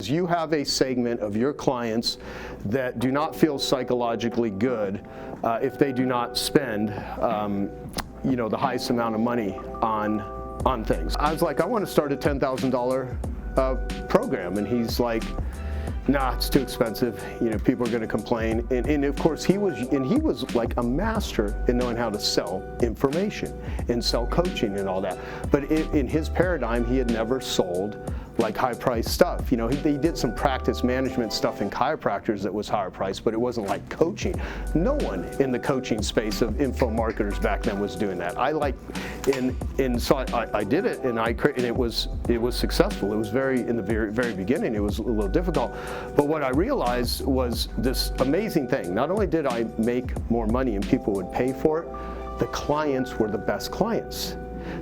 is you have a segment of your clients that do not feel psychologically good if they do not spend the highest amount of money on things. I was like, I want to start a $10,000 program, and he's like, nah, it's too expensive. People are going to complain. And of course, he was like a master in knowing how to sell information and sell coaching and all that. But in his paradigm, he had never sold like high-priced stuff. He did some practice management stuff in chiropractors that was higher priced, but it wasn't like coaching. No one in the coaching space of info marketers back then was doing that. So I did it, and it was successful. It was in the very beginning, it was a little difficult. But what I realized was this amazing thing. Not only did I make more money and people would pay for it, the clients were the best clients.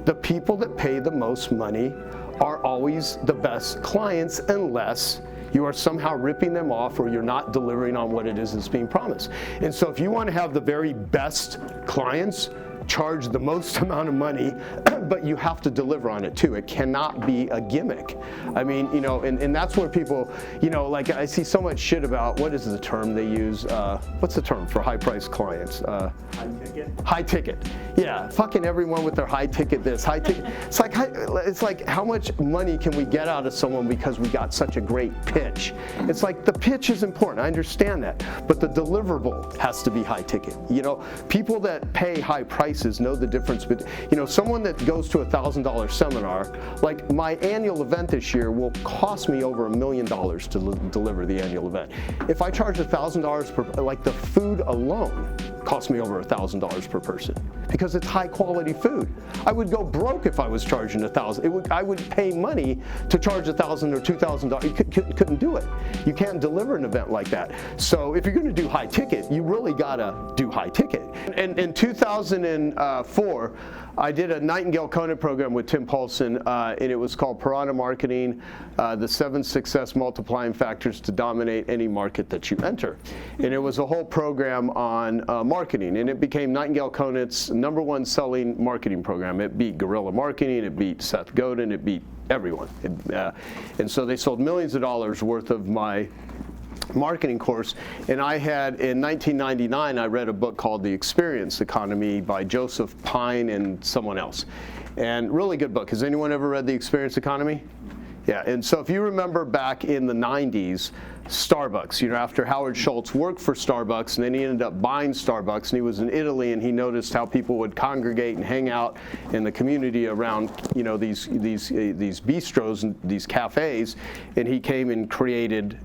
The people that pay the most money are always the best clients unless you are somehow ripping them off or you're not delivering on what it is that's being promised. And so if you want to have the very best clients, charge the most amount of money, but you have to deliver on it too. It cannot be a gimmick. I mean, and that's where people, like I see so much shit about, what is the term they use? What's the term for high-priced clients? High ticket? High ticket. Yeah, fucking everyone with their high ticket this, high ticket. It's like how much money can we get out of someone because we got such a great pitch? It's like the pitch is important, I understand that, but the deliverable has to be high ticket. People that pay high prices know the difference between, someone that goes to $1,000 seminar, like my annual event this year will cost me over $1 million to deliver the annual event. If I charge $1,000 per, like the food alone cost me over $1,000 per person because it's high quality food. I would go broke if I was charging $1,000. I would pay money to charge $1,000 or $2,000. You couldn't do it. You can't deliver an event like that. So if you're going to do high ticket, you really gotta do high ticket. And in 2004, I did a Nightingale Conant program with Tim Paulson, and it was called Piranha Marketing, the 7 Success Multiplying Factors to Dominate Any Market That You Enter. And it was a whole program on marketing, and it became Nightingale Conant's #1 selling marketing program. It beat Guerrilla Marketing, it beat Seth Godin, it beat everyone. And so they sold millions of dollars worth of my marketing course, and I had, in 1999, I read a book called The Experience Economy by Joseph Pine and someone else, and really good book. Has anyone ever read The Experience Economy? Yeah, and so if you remember back in the 90s, Starbucks, after Howard Schultz worked for Starbucks, and then he ended up buying Starbucks, and he was in Italy, and he noticed how people would congregate and hang out in the community around, these bistros and these cafes, and he came and created,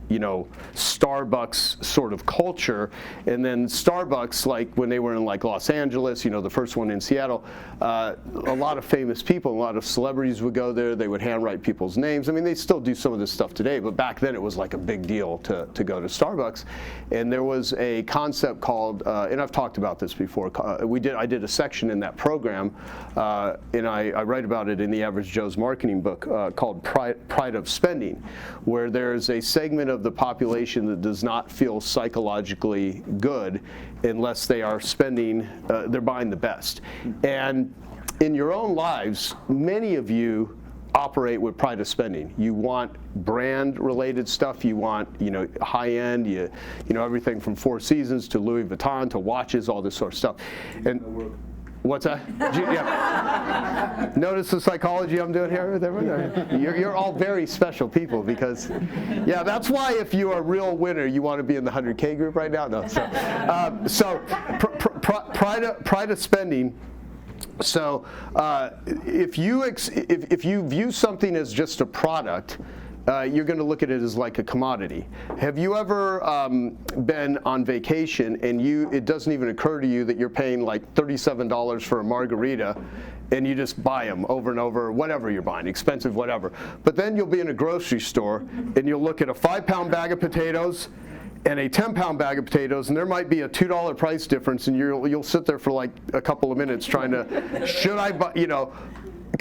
Starbucks sort of culture. And then Starbucks, like when they were in like Los Angeles, the first one in Seattle, a lot of famous people, a lot of celebrities would go there. They would handwrite people's names. I mean, they still do some of this stuff today, but back then it was like a big deal to go to Starbucks. And there was a concept called, and I've talked about this before, I did a section in that program, and I write about it in the Average Joe's marketing book, called Pride of Spending, where there's a segment of the population that does not feel psychologically good unless they are spending, they're buying the best. And in your own lives, many of you operate with pride of spending. You want brand-related stuff. You want, high-end. You know, everything from Four Seasons to Louis Vuitton to watches, all this sort of stuff. And what's that? Yeah. Notice the psychology I'm doing here with everyone? You're all very special people because, yeah, that's why if you're a real winner, you want to be in the 100K group right now. No, so pride of spending. So if you view something as just a product, you're going to look at it as like a commodity. Have you ever been on vacation and it doesn't even occur to you that you're paying like $37 for a margarita and you just buy them over and over, whatever you're buying, expensive, whatever. But then you'll be in a grocery store and you'll look at a 5-pound bag of potatoes and a 10-pound bag of potatoes, and there might be a $2 price difference, and you'll sit there for like a couple of minutes trying to, should I buy,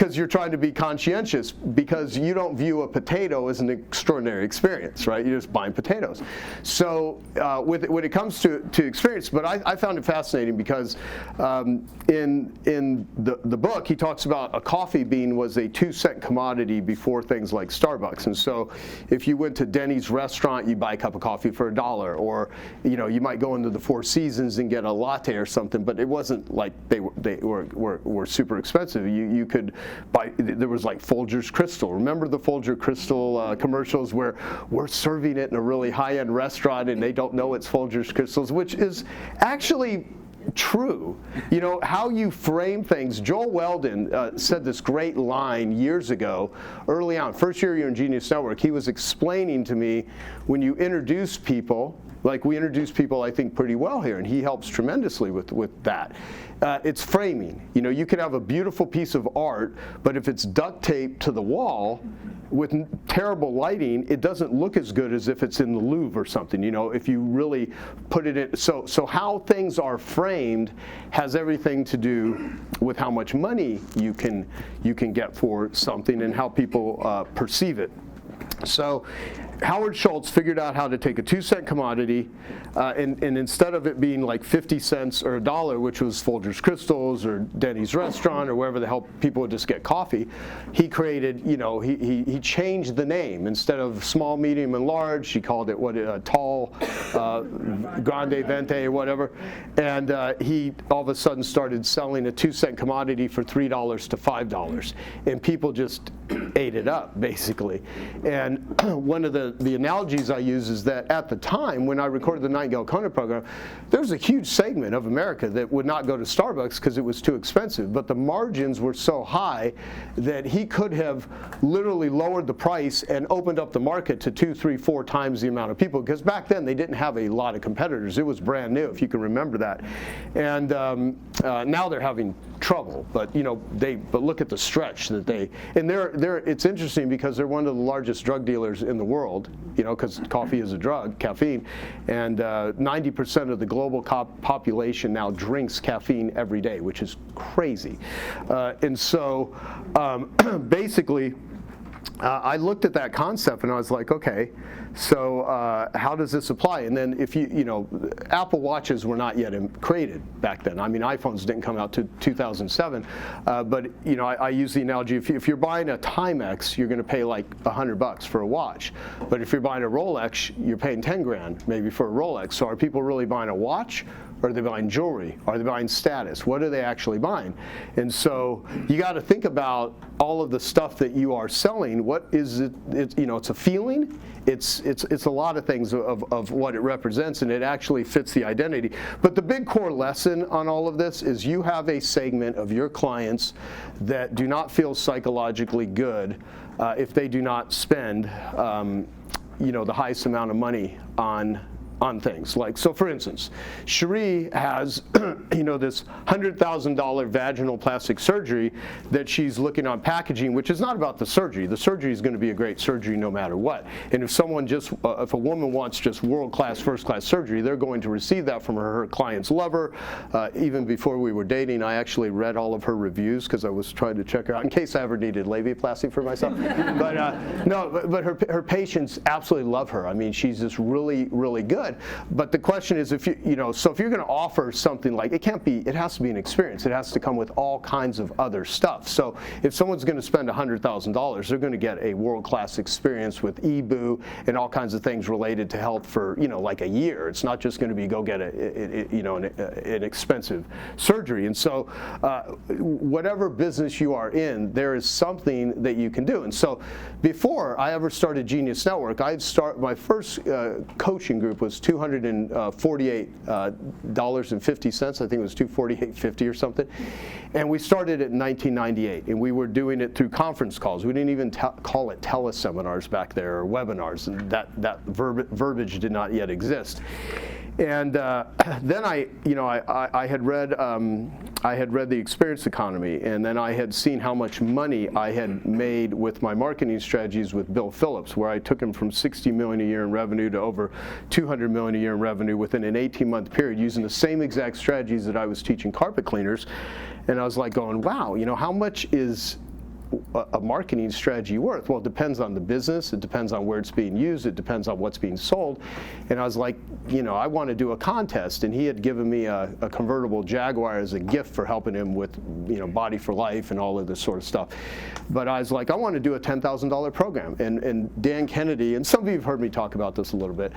because you're trying to be conscientious, because you don't view a potato as an extraordinary experience, right? You're just buying potatoes. So when it comes to experience, but I found it fascinating because in the book, he talks about a coffee bean was a 2-cent commodity before things like Starbucks. And so if you went to Denny's restaurant, you buy a cup of coffee for $1, or you might go into the Four Seasons and get a latte or something, but it wasn't like they were super expensive. You could buy, there was like Folgers Crystal. Remember the Folgers Crystal commercials where we're serving it in a really high-end restaurant and they don't know it's Folgers Crystals, which is actually true. How you frame things. Joel Weldon said this great line years ago, early on, first year in Genius Network. He was explaining to me, when you introduce people, like we introduce people, I think, pretty well here, and he helps tremendously with that. It's framing. You could have a beautiful piece of art, but if it's duct taped to the wall with terrible lighting, it doesn't look as good as if it's in the Louvre or something. If you really put it in. So how things are framed has everything to do with how much money you can get for something and how people perceive it. So Howard Schultz figured out how to take a 2-cent commodity and instead of it being like 50 cents or $1, which was Folgers Crystals or Denny's restaurant or wherever the hell people would just get coffee, he created, he changed the name. Instead of small, medium, and large, he called it tall, grande, venti, or whatever. And he all of a sudden started selling a 2-cent commodity for $3 to $5. And people just ate it up, basically. And one of the analogies I use is that at the time when I recorded the Nightingale Conant program, there was a huge segment of America that would not go to Starbucks because it was too expensive, but the margins were so high that he could have literally lowered the price and opened up the market to 2, 3, 4 times the amount of people, because back then they didn't have a lot of competitors. It was brand new, if you can remember that. And now they're having trouble, but but look at the stretch that it's interesting because they're one of the largest drug dealers in the world, because coffee is a drug, caffeine, and 90% of the global population now drinks caffeine every day, which is crazy. And so basically, I looked at that concept and I was like, okay, so how does this apply? And then if Apple Watches were not yet created back then. I mean, iPhones didn't come out to 2007, but I use the analogy, if you're buying a Timex, you're going to pay like $100 for a watch. But if you're buying a Rolex, you're paying 10 grand maybe for a Rolex. So are people really buying a watch? Or are they buying jewelry? Are they buying status? What are they actually buying? And so you got to think about all of the stuff that you are selling. What is it? It's a feeling. It's a lot of things of what it represents, and it actually fits the identity. But the big core lesson on all of this is you have a segment of your clients that do not feel psychologically good if they do not spend the highest amount of money on things. Like, so for instance, Cherie has this $100,000 vaginal plastic surgery that she's looking on packaging, which is not about the surgery. The surgery is going to be a great surgery no matter what. And if a woman wants just world-class, first-class surgery, they're going to receive that from her client's lover. Even before we were dating, I actually read all of her reviews because I was trying to check her out in case I ever needed labiaplasty for myself. But her patients absolutely love her. I mean, she's just really, really good. But the question is, if you're going to offer something like, it has to be an experience. It has to come with all kinds of other stuff. So if someone's going to spend $100,000, they're going to get a world-class experience with EBOO and all kinds of things related to health for like a year. It's not just going to be go get an expensive surgery. And so whatever business you are in, there is something that you can do. And so before I ever started Genius Network, my first coaching group was $248.50. I think it was $248.50 or something. And we started it in 1998, and we were doing it through conference calls. We didn't even call it teleseminars back there or webinars, and that verbiage did not yet exist. And then I had read The Experience Economy, and then I had seen how much money I had made with my marketing strategies with Bill Phillips, where I took him from $60 million a year in revenue to over $200 million a year in revenue within an 18-month period, using the same exact strategies that I was teaching carpet cleaners. And I was like going, wow, how much is a marketing strategy worth? Well, it depends on the business. It depends on where it's being used. It depends on what's being sold. And I was like, I want to do a contest. And he had given me a convertible Jaguar as a gift for helping him with, Body for Life and all of this sort of stuff. But I was like, I want to do a $10,000 program. And Dan Kennedy, and some of you have heard me talk about this a little bit.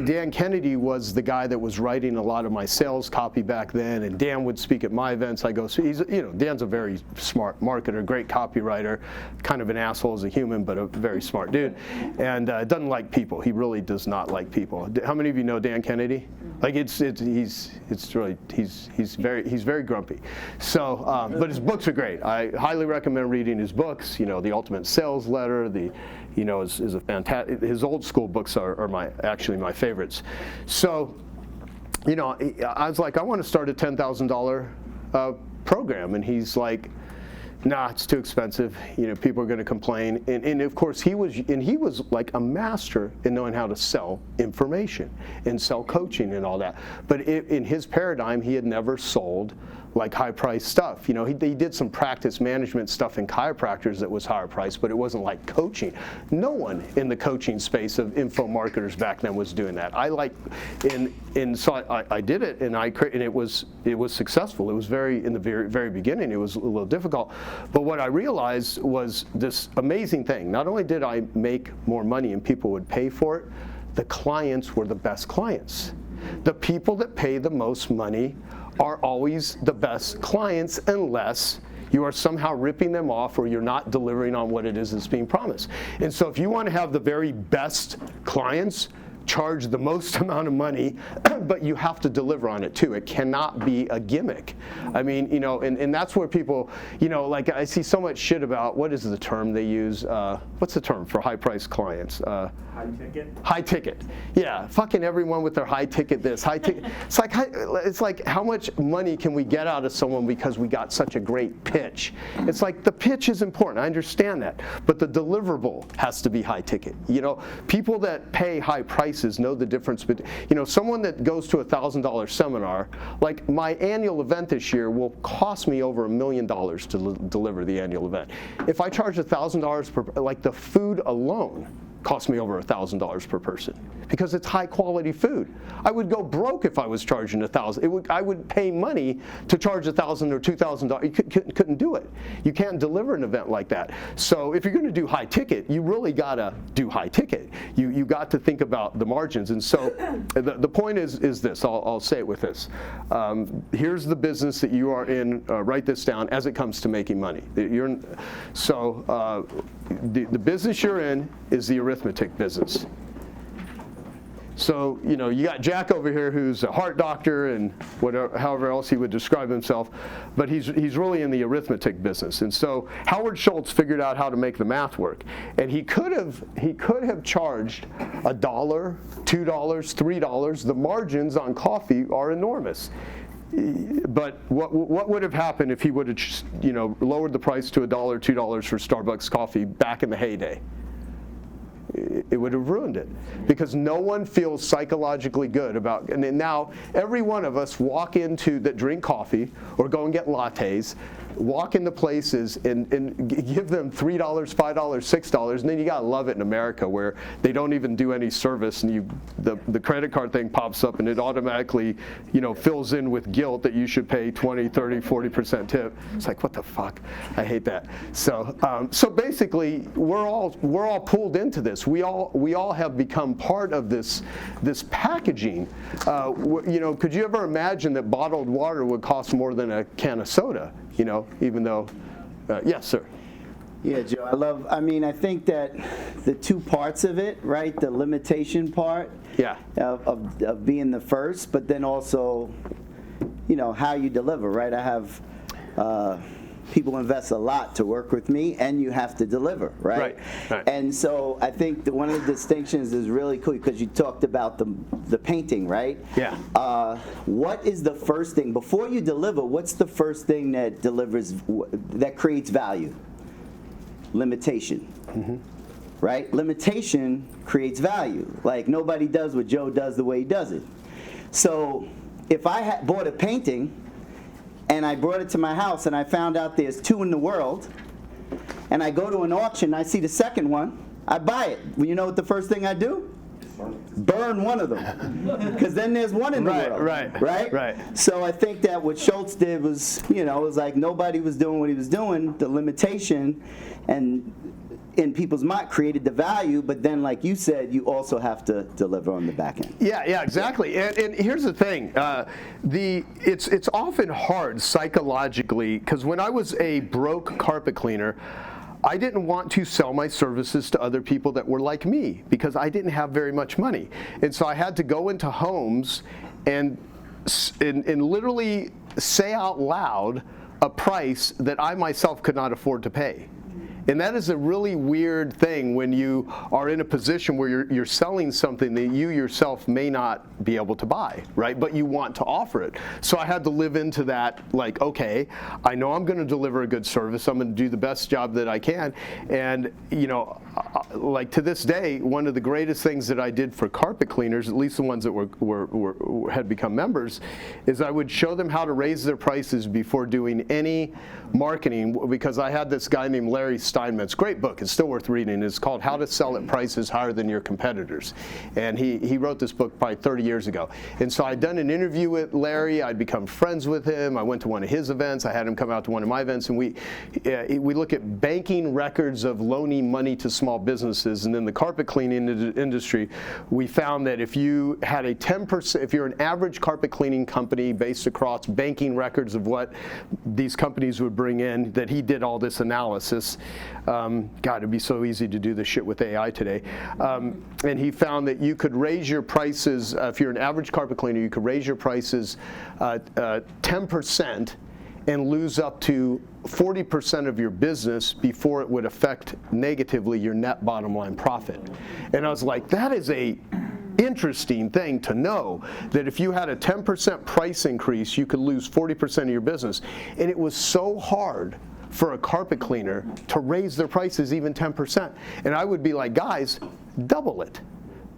Dan Kennedy was the guy that was writing a lot of my sales copy back then. And Dan would speak at my events. I go, so Dan's a very smart marketer, great copywriter, kind of an asshole as a human, but a very smart dude, and doesn't like people. He really does not like people. How many of you know Dan Kennedy? Like he's very grumpy. So, but his books are great. I highly recommend reading his books. The Ultimate Sales Letter. Is a fantastic. His old school books are actually my favorites. So, I was like, I want to start a $10,000 program, and he's like, nah, it's too expensive. People are going to complain. And of course, he was like a master in knowing how to sell information and sell coaching and all that. But in his paradigm, he had never sold like high-priced stuff. He did some practice management stuff in chiropractors that was higher priced, but it wasn't like coaching. No one in the coaching space of info marketers back then was doing that. So I did it, and it was successful. It was in the very, very beginning, it was a little difficult. But what I realized was this amazing thing. Not only did I make more money and people would pay for it, the clients were the best clients. The people that pay the most money are always the best clients unless you are somehow ripping them off or you're not delivering on what it is that's being promised. And so if you want to have the very best clients, charge the most amount of money, but you have to deliver on it too. It cannot be a gimmick. I mean, and that's where people, like I see so much shit about, what is the term they use? What's the term for high-priced clients? High ticket? High ticket. Yeah, fucking everyone with their high ticket this, high ticket. It's like how much money can we get out of someone because we got such a great pitch? It's like the pitch is important, I understand that, but the deliverable has to be high ticket. People that pay high prices know the difference between, someone that goes to $1,000 seminar, like my annual event this year will cost me over $1 million to deliver the annual event. If I charge $1,000 per, like the food alone, cost me over $1,000 per person because it's high quality food. I would go broke if I was charging $1,000. I would pay money to charge $1,000 or $2,000. You couldn't do it. You can't deliver an event like that. So if you're going to do high ticket, you really got to do high ticket. You got to think about the margins. And so the point is this. I'll say it with this. Here's the business that you are in. Write this down as it comes to making money. The business you're in is the arithmetic business. So, you got Jack over here who's a heart doctor and however else he would describe himself, but he's really in the arithmetic business. And so Howard Schultz figured out how to make the math work. And he could have charged $1, $2, $3. The margins on coffee are enormous. But what would have happened if he would have lowered the price to $1, $2 for Starbucks coffee back in the heyday? It would have ruined it because no one feels psychologically good about. And now every one of us that drink coffee or go and get lattes, walk into places and give them $3, $5, $6, and then you gotta love it in America where they don't even do any service, and the credit card thing pops up and it automatically fills in with guilt that you should pay 20, 30, 40% tip. It's like, what the fuck? I hate that. So basically we're all pulled into this. We all have become part of this packaging. Could you ever imagine that bottled water would cost more than a can of soda? Even though, yes, sir. Yeah, Joe, I think that the two parts of it, right? The limitation part of being the first, but then also, how you deliver, right? I have people invest a lot to work with me, and you have to deliver, right? Right. And so I think that one of the distinctions is really cool because you talked about the painting, right? Yeah. What is the first thing before you deliver? What's the first thing that that creates value? Limitation. Mm-hmm. Right? Limitation creates value. Like nobody does what Joe does the way he does it. So if I bought a painting and I brought it to my house and I found out there's 2 in the world, and I go to an auction, I see the second one, I buy it. Well, you know what the first thing I do? Burn one of them, because then there's one in the world. Right. So I think that what Schultz did was, you know, it was like nobody was doing what he was doing. The limitation, and in people's mind, created the value. But then, like you said, you also have to deliver on the back end. Yeah, exactly. And here's the thing: it's often hard psychologically, because when I was a broke carpet cleaner, I didn't want to sell my services to other people that were like me, because I didn't have very much money. And so I had to go into homes and literally say out loud a price that I myself could not afford to pay. And that is a really weird thing when you are in a position where you're selling something that you yourself may not be able to buy, right? But you want to offer it. So I had to live into that, like, okay, I know I'm going to deliver a good service. I'm going to do the best job that I can. And, you know, like to this day, one of the greatest things that I did for carpet cleaners, at least the ones that had become members, is I would show them how to raise their prices before doing any marketing, because I had this guy named Larry Steinmetz, great book, it's still worth reading. It's called How to Sell at Prices Higher Than Your Competitors. And he wrote this book probably 30 years ago. And so I'd done an interview with Larry, I'd become friends with him, I went to one of his events, I had him come out to one of my events, and we look at banking records of loaning money to small businesses. And in the carpet cleaning industry, we found that if you had a 10%, if you're an average carpet cleaning company based across banking records of what these companies would bring in, that he did all this analysis. God, it'd be so easy to do this shit with AI today. And he found that you could raise your prices, if you're an average carpet cleaner, you could raise your prices 10% and lose up to 40% of your business before it would affect negatively your net bottom line profit. And I was like, that is a interesting thing to know, that if you had a 10% price increase, you could lose 40% of your business. And it was so hard for a carpet cleaner to raise their prices even 10%. And I would be like, guys, double it.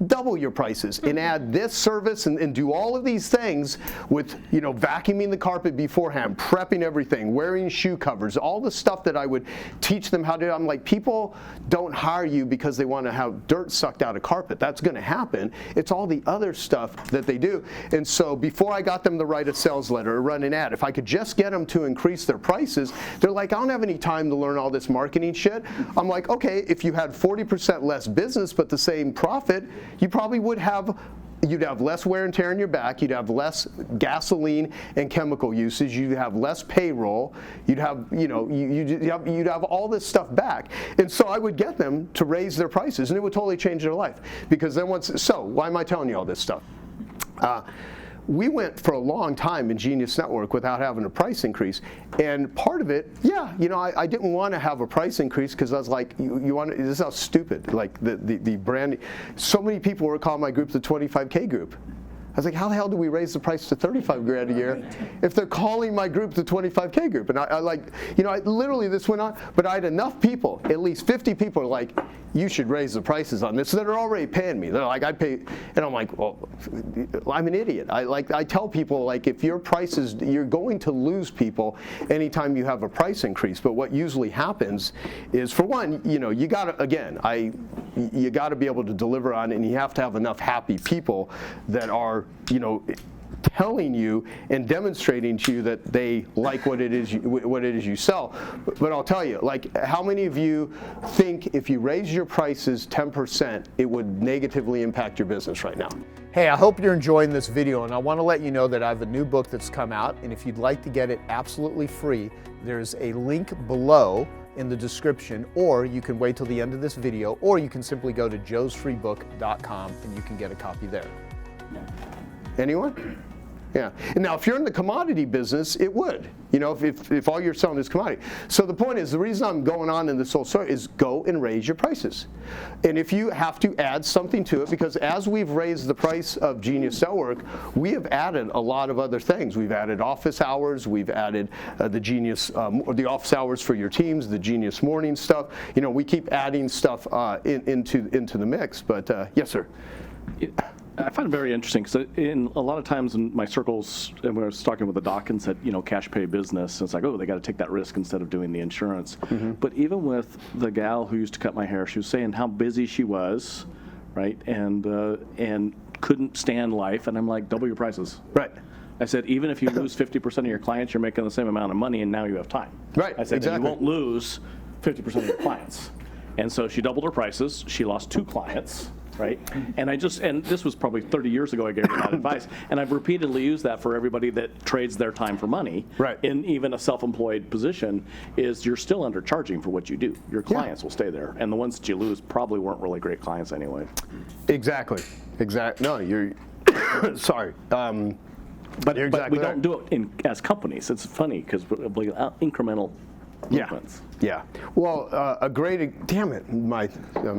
Double your prices and add this service and do all of these things with, you know, vacuuming the carpet beforehand, prepping everything, wearing shoe covers, all the stuff that I would teach them how to do. I'm like, people don't hire you because they want to have dirt sucked out of carpet. That's going to happen. It's all the other stuff that they do. And so before I got them to write a sales letter or run an ad, if I could just get them to increase their prices, they're like, I don't have any time to learn all this marketing shit. I'm like, okay, if you had 40% less business but the same profit, you probably would have, you'd have less wear and tear on your back, you'd have less gasoline and chemical usage, you'd have less payroll, you'd have, you know, you'd have all this stuff back. And so I would get them to raise their prices, and it would totally change their life. Because then so why am I telling you all this stuff? We went for a long time in Genius Network without having a price increase. And part of it, yeah, you know, I didn't want to have a price increase because I was like, you want to, this is how stupid, like the brand, so many people were calling my group the 25K group. I was like, how the hell do we raise the price to 35 grand a year if they're calling my group the 25K group? And I like, you know, literally this went on, but I had enough people, at least 50 people are like, you should raise the prices on this. So they're already paying me. They're like, I pay, and I'm like, well, I'm an idiot. I tell people, like, if your prices, you're going to lose people anytime you have a price increase. But what usually happens is, for one, you know, you gotta, again, you gotta be able to deliver on it, and you have to have enough happy people that are, you know, telling you and demonstrating to you that they like what it is you sell. But I'll tell you, like, how many of you think if you raise your prices 10%, it would negatively impact your business right now? Hey, I hope you're enjoying this video, and I want to let you know that I have a new book that's come out, and if you'd like to get it absolutely free, there's a link below in the description, or you can wait till the end of this video, or you can simply go to joesfreebook.com and you can get a copy there. Anyone? Yeah. And now, if you're in the commodity business, it would. You know, if all you're selling is commodity. So the point is, the reason I'm going on in this whole story is go and raise your prices. And if you have to add something to it, because as we've raised the price of Genius Network, we have added a lot of other things. We've added office hours. We've added the office hours for your teams, the Genius Morning stuff. You know, we keep adding stuff into the mix. But yes, sir. I find it very interesting because in a lot of times in my circles, and when I was talking with a doc and said, cash pay business, it's like, oh, they got to take that risk instead of doing the insurance. But even with the gal who used to cut my hair, she was saying how busy she was, right, and couldn't stand life, and I'm like, double your prices. Right. I said, even if you lose 50% of your clients, you're making the same amount of money, and now you have time. Right. I said, exactly. and you won't lose 50% of your clients. And so she doubled her prices. She lost 2 clients. Right, and this was probably 30 years ago I gave her that advice, and I've repeatedly used that for everybody that trades their time for money. Right. In even a self-employed position, is you're still undercharging for what you do. Your clients will stay there, and the ones that you lose probably weren't really great clients anyway. Exactly. No, you're sorry. But we don't do it as companies. It's funny because we're incremental movements. Yeah. Well, a great, damn it, I'm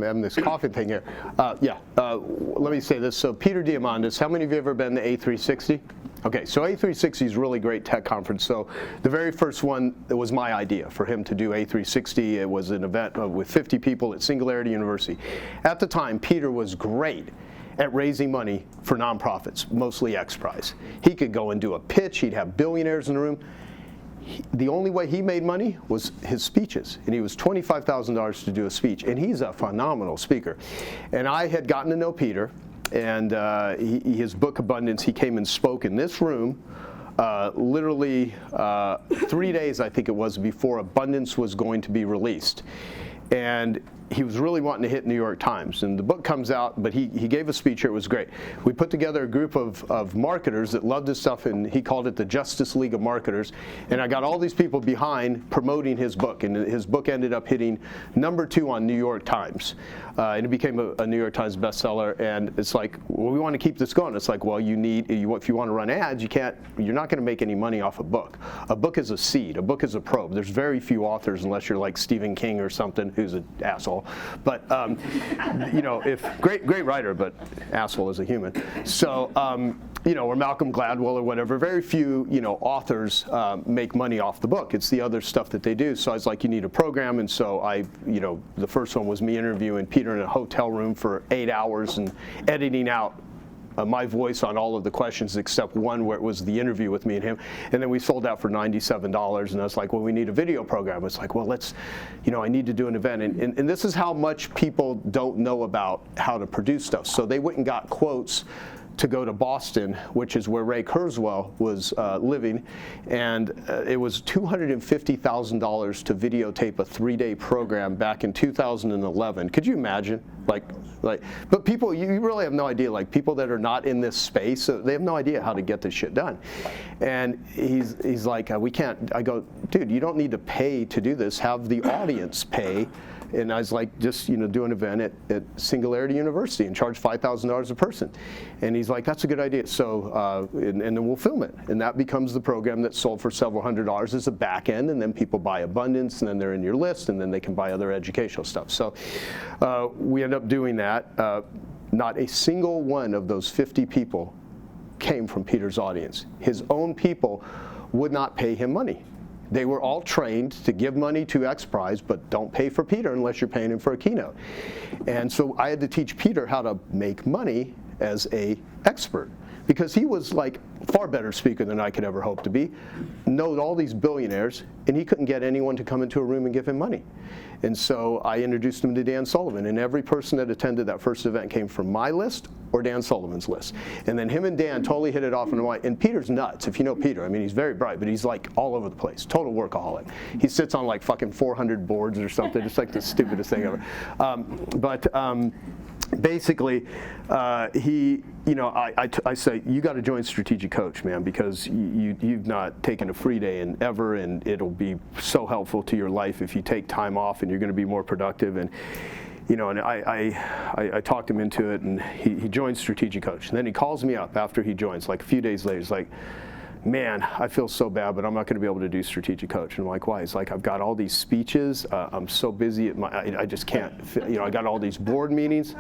having this coughing thing here. Let me say this. So Peter Diamandis, how many of you have ever been to A360? Okay, so A360 is a really great tech conference. So the very first one, it was my idea for him to do A360. It was an event with 50 people at Singularity University. At the time, Peter was great at raising money for nonprofits, mostly X Prize. He could go and do a pitch. He'd have billionaires in the room. The only way he made money was his speeches, and he was $25,000 to do a speech, and he's a phenomenal speaker. And I had gotten to know Peter, and his book Abundance, he came and spoke in this room literally 3 days, I think it was, before Abundance was going to be released. And he was really wanting to hit New York Times, and the book comes out, but he gave a speech here. It was great. We put together a group of marketers that loved his stuff, and he called it the Justice League of Marketers, and I got all these people behind promoting his book, and his book ended up hitting #2 on New York Times, and it became a New York Times bestseller. And it's like, well, we want to keep this going. It's like, well, if you want to run ads, you're not going to make any money off a book. A book is a seed. A book is a probe. There's very few authors, unless you're like Stephen King or something, who's an asshole. But if great writer, but asshole as a human. So or Malcolm Gladwell or whatever. Very few authors make money off the book. It's the other stuff that they do. So I was like, you need a program, and so the first one was me interviewing Peter in a hotel room for 8 hours and editing out my voice on all of the questions except one where it was the interview with me and him. And then we sold out for $97, and I was like, well, we need a video program. It's like, well, I need to do an event. And this is how much people don't know about how to produce stuff. So they went and got quotes to go to Boston, which is where Ray Kurzweil was living, and it was $250,000 to videotape a 3-day program back in 2011. Could you imagine? But people, you really have no idea. Like, people that are not in this space, they have no idea how to get this shit done. And he's like, we can't. I go, dude, you don't need to pay to do this. Have the audience pay. And I was like, just do an event at Singularity University and charge $5,000 a person. And he's like, that's a good idea. So and then we'll film it, and that becomes the program that's sold for several $100s as a back end, and then people buy Abundance, and then they're in your list, and then they can buy other educational stuff. So we end up doing that. Not a single one of those 50 people came from Peter's audience. His own people would not pay him money. They were all trained to give money to X Prize, but don't pay for Peter unless you're paying him for a keynote. And so I had to teach Peter how to make money as an expert, because he was like far better speaker than I could ever hope to be, knowed all these billionaires, and he couldn't get anyone to come into a room and give him money. And so I introduced him to Dan Sullivan, and every person that attended that first event came from my list or Dan Sullivan's list. And then him and Dan totally hit it off. And Peter's nuts, if you know Peter. I mean, he's very bright, but he's like all over the place, total workaholic. He sits on like fucking 400 boards or something. It's like the stupidest thing ever. Basically, I say, you got to join Strategic Coach, man, because you've not taken a free day in ever, and it'll be so helpful to your life if you take time off, and you're going to be more productive. And I talked him into it, and he joined Strategic Coach. And then he calls me up after he joins, like a few days later. He's like, man, I feel so bad, but I'm not going to be able to do Strategic Coach. And I'm like, why? He's like, I've got all these speeches. I'm so busy. I just can't. I got all these board meetings.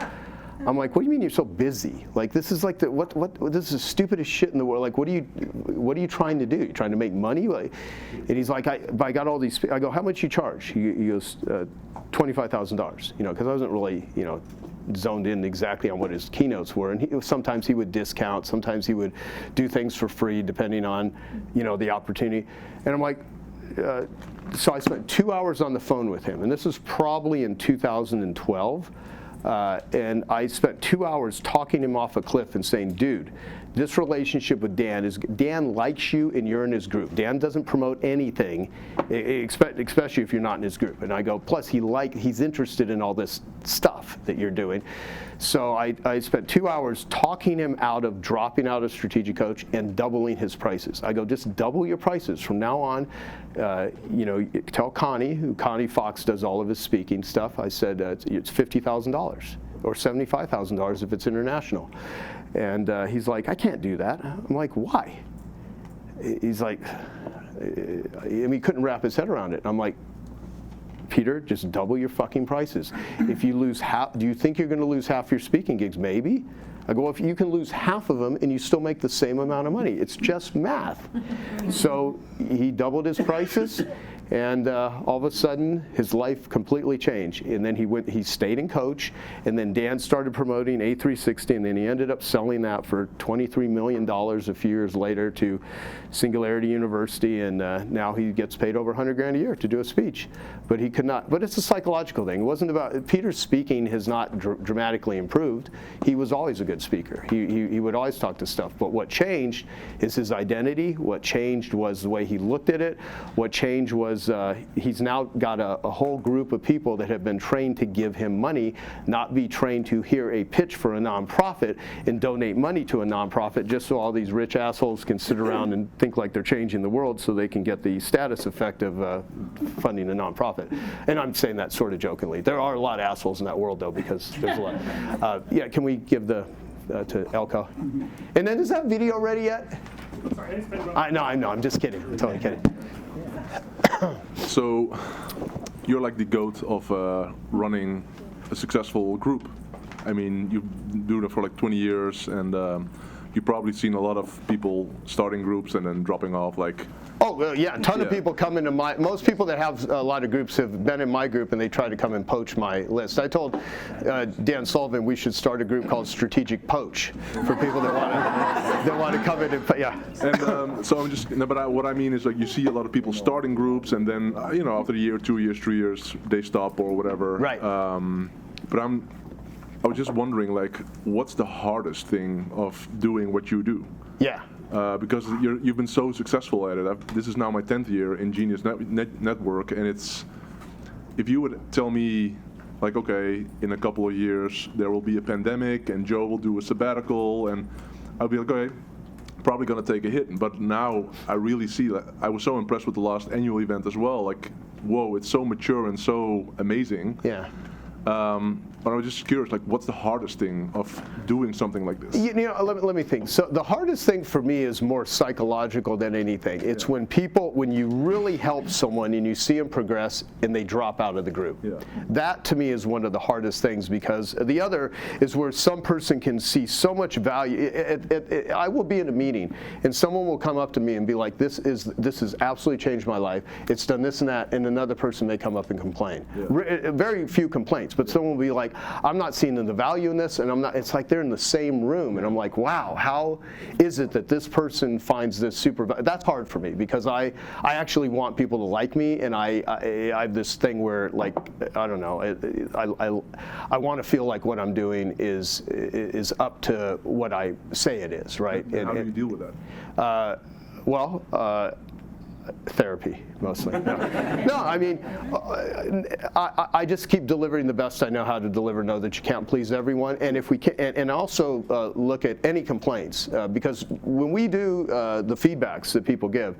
I'm like, what do you mean you're so busy? Like, this is like this is the stupidest shit in the world. Like, what are you trying to do? You trying to make money? Like, and he's like, I got all these. I go, how much you charge? He goes, $25,000. Because I wasn't really, zoned in exactly on what his keynotes were. And sometimes he would discount, sometimes he would do things for free depending on, the opportunity. And I'm like, so I spent 2 hours on the phone with him, and this was probably in 2012. And I spent 2 hours talking him off a cliff and saying, dude, this relationship with Dan likes you and you're in his group. Dan doesn't promote anything, especially if you're not in his group. And I go, plus he's interested in all this stuff that you're doing. So I spent 2 hours talking him out of dropping out of Strategic Coach and doubling his prices. I go, just double your prices from now on. Tell Connie Fox does all of his speaking stuff. I said it's $50,000 or $75,000 if it's international. And he's like, I can't do that. I'm like, why? He's like, he couldn't wrap his head around it. I'm like, Peter, just double your fucking prices. If you lose half, do you think you're going to lose half your speaking gigs? Maybe. I go, if you can lose half of them and you still make the same amount of money, it's just math. So he doubled his prices, and all of a sudden his life completely changed. And then he stayed in Coach, and then Dan started promoting A360, and then he ended up selling that for $23 million a few years later to Singularity University, and now he gets paid over $100,000 a year to do a speech. But he could not, but it's a psychological thing. It wasn't about, Peter's speaking has not dramatically improved. He was always a good speaker. He would always talk to stuff, but what changed is his identity. What changed was the way he looked at it. What changed was he's now got a whole group of people that have been trained to give him money, not be trained to hear a pitch for a nonprofit and donate money to a nonprofit just so all these rich assholes can sit around and think like they're changing the world so they can get the status effect of funding a nonprofit. And I'm saying that sort of jokingly. There are a lot of assholes in that world, though, because there's a lot. Yeah, can we give the to Elko? And then is that video ready yet? I know, I'm just kidding. I'm totally kidding. So you're like the GOAT of running a successful group. I mean, you've been doing it for like 20 years, and you've probably seen a lot of people starting groups and then dropping off, like. Oh, well, yeah, a ton of people come into most people that have a lot of groups have been in my group, and they try to come and poach my list. I told Dan Sullivan we should start a group called Strategic Poach for people that want to come in and, yeah. And so I'm just, no, but what I mean is, like, you see a lot of people starting groups, and then, after a year, 2 years, 3 years, they stop or whatever. Right. But I was just wondering, like, what's the hardest thing of doing what you do? Yeah. Because you've been so successful at it. This is now my 10th year in Genius Network, and if you would tell me, like, okay, in a couple of years there will be a pandemic and Joe will do a sabbatical, and I'll be like, okay, probably gonna take a hit. But now I really see that. I was so impressed with the last annual event as well. Like, whoa, it's so mature and so amazing. Yeah. But I was just curious, like, what's the hardest thing of doing something like this? Let me think. So the hardest thing for me is more psychological than anything. It's when you really help someone and you see them progress and they drop out of the group. Yeah. That to me is one of the hardest things, because the other is where some person can see so much value. I will be in a meeting and someone will come up to me and be like, this has absolutely changed my life. It's done this and that, and another person may come up and complain. Yeah. Very few complaints, but someone will be like, I'm not seeing the value in this, and I'm not. It's like they're in the same room, and I'm like, wow, how is it that this person finds this super? That's hard for me, because I actually want people to like me, and I have this thing where, like, I don't know, I want to feel like what I'm doing is up to what I say it is, right? And how do you deal with that? Therapy, mostly. No, I mean, I just keep delivering the best I know how to deliver, know that you can't please everyone, and if we can, and also look at any complaints, because when we do the feedbacks that people give,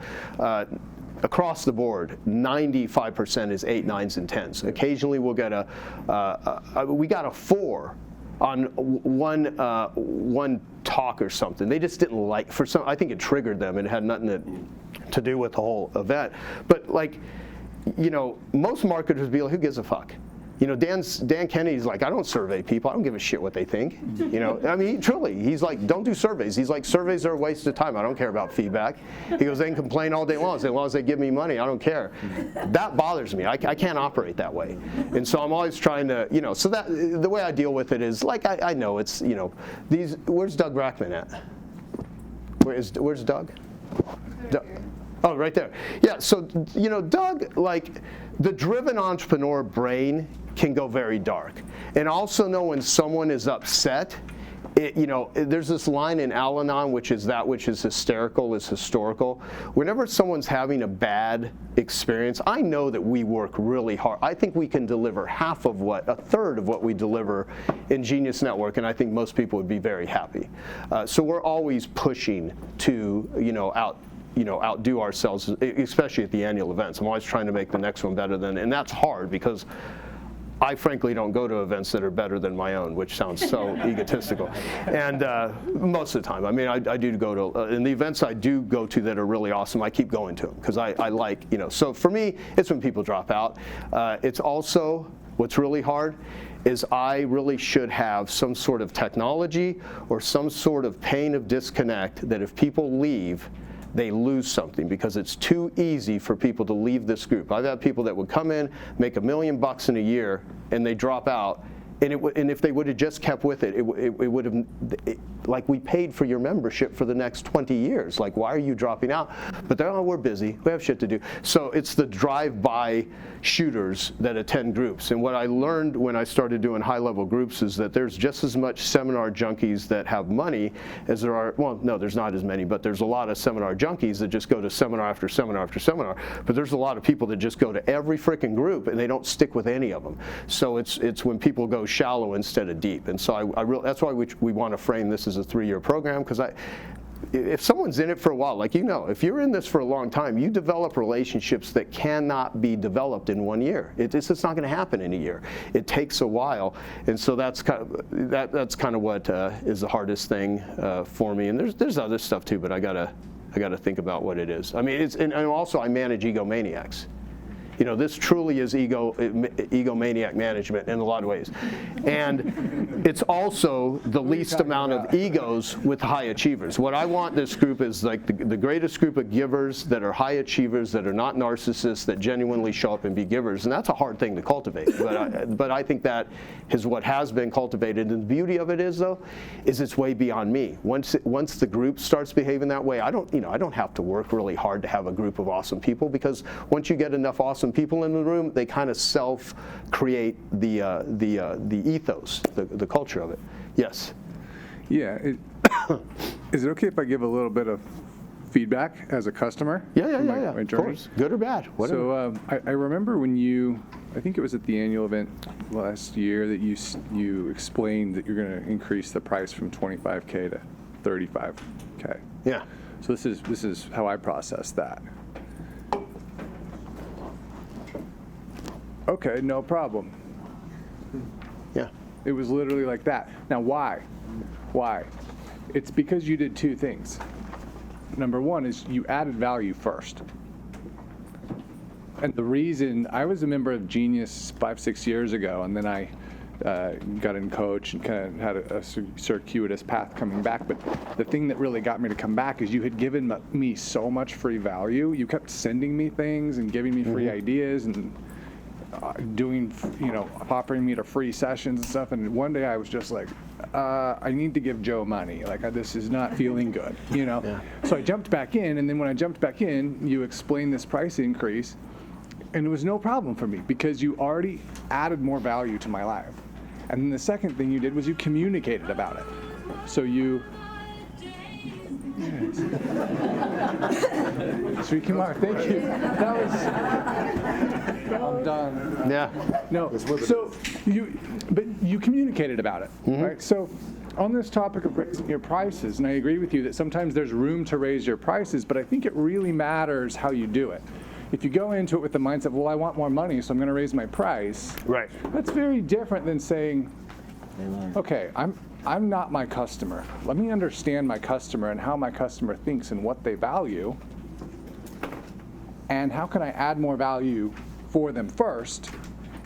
across the board, 95% is 8, 9s, and 10s. Occasionally we'll get we got a 4 on one talk or something. They just didn't like, I think it triggered them, and it had nothing to do with the whole event. But, like, most marketers be like, who gives a fuck? You know, Dan Kennedy's like, I don't survey people. I don't give a shit what they think. You know, I mean, truly, he's like, don't do surveys. He's like, surveys are a waste of time. I don't care about feedback. He goes, they can complain all day long. As long as they give me money, I don't care. That bothers me. I can't operate that way. And so I'm always trying to, you know, so that the way I deal with it is like, I know it's, you know, where's Doug Rackman at? Where's Doug? Oh, right there. Yeah, so, you know, Doug, like, the driven entrepreneur brain can go very dark. And also know when someone is upset, you know, there's this line in Al-Anon, which is that which is hysterical is historical. Whenever someone's having a bad experience, I know that we work really hard. I think we can deliver a third of what we deliver in Genius Network, and I think most people would be very happy. So we're always pushing to, outdo ourselves, especially at the annual events. I'm always trying to make the next one better than, and that's hard because I frankly don't go to events that are better than my own, which sounds so egotistical. And most of the time, I mean, I do go to, in the events I do go to that are really awesome, I keep going to them because I like, you know, so for me, it's when people drop out. It's also, what's really hard is I really should have some sort of technology or some sort of pain of disconnect that if people leave, they lose something because it's too easy for people to leave this group. I've had people that would come in, make $1 million in a year, and they drop out. And if they would have just kept with it, it would have, like, we paid for your membership for the next 20 years. Like, why are you dropping out? But they're, oh, we're busy. We have shit to do. So it's the drive-by shooters that attend groups. And what I learned when I started doing high-level groups is that there's just as much seminar junkies that have money as there are, well, no, there's not as many, but there's a lot of seminar junkies that just go to seminar after seminar after seminar. But there's a lot of people that just go to every freaking group and they don't stick with any of them. So it's when people go shallow instead of deep. And so that's why we want to frame this as a 3-year program, because if someone's in it for a while, like, you know, if you're in this for a long time, you develop relationships that cannot be developed in 1 year. It's just not going to happen in a year. It takes a while, and so that's kind of what is the hardest thing for me. And there's other stuff too, but I gotta think about what it is. I mean, and also I manage egomaniacs. You know, this truly is egomaniac management in a lot of ways. And it's also the least amount of egos with high achievers. What I want this group is like the greatest group of givers that are high achievers, that are not narcissists, that genuinely show up and be givers. And that's a hard thing to cultivate. But I think that is what has been cultivated. And the beauty of it is, though, is it's way beyond me. Once the group starts behaving that way, I don't have to work really hard to have a group of awesome people, because once you get enough awesome people in the room, they kind of self-create the ethos, the culture of it. Yes? Yeah. Is it okay if I give a little bit of feedback as a customer? Yeah. My Of journey? course. Good or bad, whatever. So I remember when I think it was at the annual event last year that you explained that you're going to increase the price from 25K to 35K. Yeah. So this is how I process that. Okay, no problem. Yeah. It was literally like that. Now, why? Why? It's because you did two things. Number one is you added value first. And the reason, I was a member of Genius 5-6 years ago, and then I got in coach and kind of had a circuitous path coming back. But the thing that really got me to come back is you had given me so much free value. You kept sending me things and giving me free ideas and doing, offering me to free sessions and stuff. And one day I was just like, I need to give Joe money. Like, this is not feeling good, Yeah. So I jumped back in, and then when I jumped back in, you explained this price increase, and it was no problem for me because you already added more value to my life. And then the second thing you did was you communicated about it. So you... Yes. Sweet Kumar, thank you. That was... I'm done. Yeah. No, so you communicated about it, right? So on this topic of raising your prices, and I agree with you that sometimes there's room to raise your prices, but I think it really matters how you do it. If you go into it with the mindset, well, I want more money, so I'm going to raise my price. Right. That's very different than saying, okay, I'm not my customer. Let me understand my customer and how my customer thinks and what they value, and how can I add more value for them first,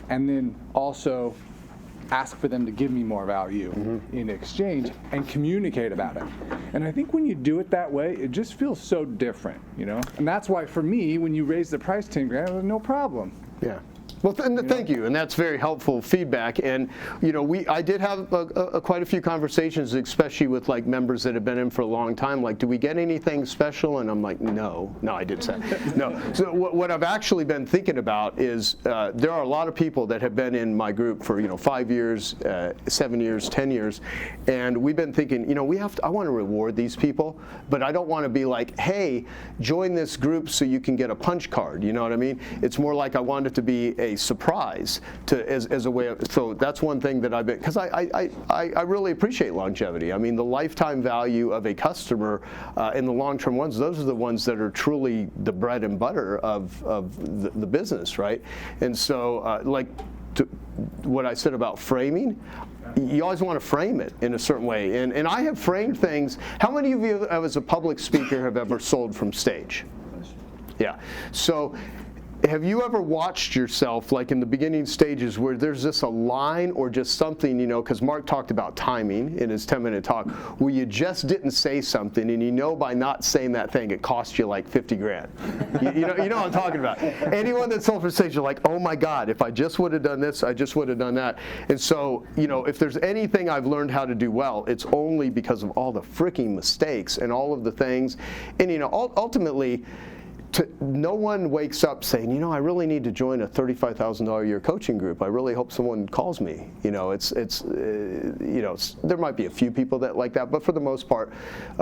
and then also ask for them to give me more value in exchange and communicate about it. And I think when you do it that way, it just feels so different, you know? And that's why for me, when you raise the price 10 grand, it was no problem. Yeah. Well, thank you, and that's very helpful feedback. And you know, I did have quite a few conversations, especially with like members that have been in for a long time. Like, do we get anything special? And I'm like, no, I didn't say no. So what I've actually been thinking about is there are a lot of people that have been in my group for 5 years, 7 years, 10 years, and we've been thinking, I want to reward these people, but I don't want to be like, hey, join this group so you can get a punch card. You know what I mean? It's more like I want it to be a surprise as a way of, so that's one thing that I've been, because I really appreciate longevity. I mean, the lifetime value of a customer and the long-term ones, those are the ones that are truly the bread and butter of the business, right? And so what I said about framing, you always want to frame it in a certain way. And I have framed things. How many of you as a public speaker have ever sold from stage? Yeah. So have you ever watched yourself, like in the beginning stages, where there's just a line or just something, because Mark talked about timing in his 10-minute talk, where you just didn't say something, and by not saying that thing, it cost you like 50 grand. You know what I'm talking about. Anyone that sold from stage, you're like, oh my God, if I just would have done this, I just would have done that. And so, if there's anything I've learned how to do well, it's only because of all the freaking mistakes and all of the things. And ultimately, no one wakes up saying, I really need to join a $35,000 a year coaching group. I really hope someone calls me. There might be a few people that like that, but for the most part,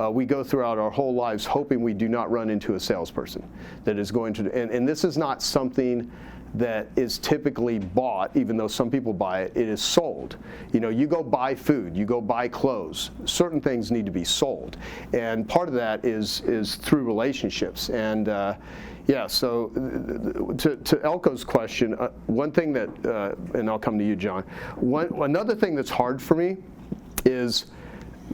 we go throughout our whole lives hoping we do not run into a salesperson that is going to, and this is not something that is typically bought, even though some people buy it, it is sold. You go buy food, you go buy clothes, certain things need to be sold. And part of that is through relationships. And so to Elko's question, one thing that, and I'll come to you, John, another thing that's hard for me is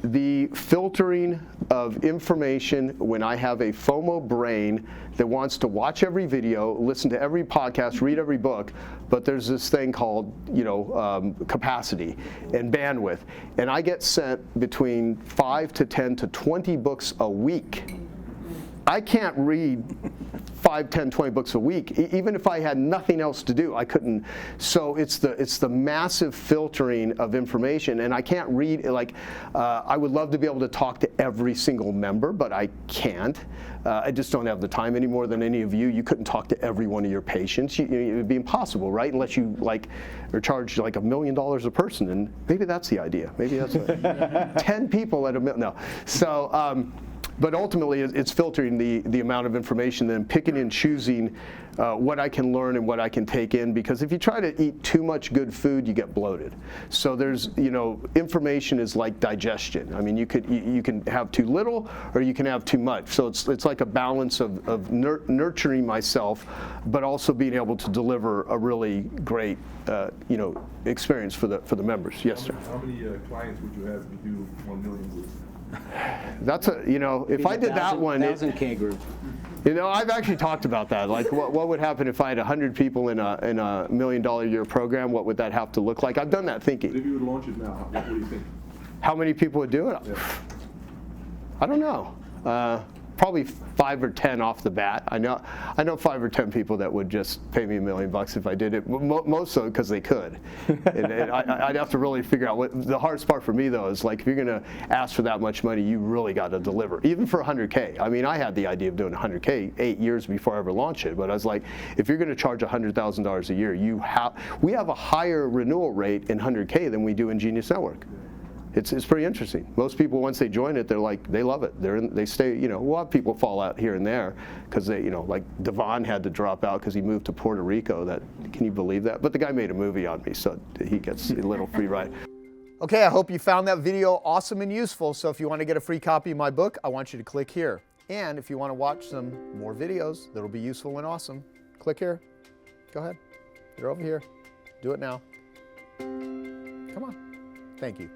the filtering of information when I have a FOMO brain that wants to watch every video, listen to every podcast, read every book, but there's this thing called, capacity and bandwidth. And I get sent between 5 to 10 to 20 books a week. I can't read 5, 10, 20 books a week. Even if I had nothing else to do, I couldn't. So it's the massive filtering of information, and I can't read, I would love to be able to talk to every single member, but I can't. I just don't have the time any more than any of you. You couldn't talk to every one of your patients. It would be impossible, right? Unless you are charged like $1 million a person, and maybe that's the idea. Maybe that's 10 people at $1 million. No. So. But ultimately, it's filtering the amount of information, then picking and choosing what I can learn and what I can take in. Because if you try to eat too much good food, you get bloated. So there's, information is like digestion. I mean, you can have too little or you can have too much. So it's like a balance of nurturing myself, but also being able to deliver a really great, experience for the members. Yes, sir. How many clients would you have if you do 1 million groups? That's if I did that one, 1,000K group. I've actually talked about that. Like, what would happen if I had 100 people in a $1 million a year program? What would that have to look like? I've done that thinking. If you would launch it now, what do you think? How many people would do it? Yeah. I don't know. Probably 5 or 10 off the bat. I know 5 or 10 people that would just pay me $1 million if I did it. Most of it because they could. and I'd have to really figure out what the hardest part for me though is like if you're going to ask for that much money, you really got to deliver. Even for 100K. I mean, I had the idea of doing 100K 8 years before I ever launched it, but I was like, if you're going to charge $100,000 a year, we have a higher renewal rate in 100K than we do in Genius Network. It's pretty interesting. Most people, once they join it, they're like, they love it. They stay, we'll have people fall out here and there because they, like Devon had to drop out because he moved to Puerto Rico. Can you believe that? But the guy made a movie on me, so he gets a little free ride. Okay, I hope you found that video awesome and useful. So if you want to get a free copy of my book, I want you to click here. And if you want to watch some more videos that'll be useful and awesome, click here. Go ahead. They're over here. Do it now. Come on. Thank you.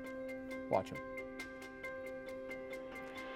Watch them.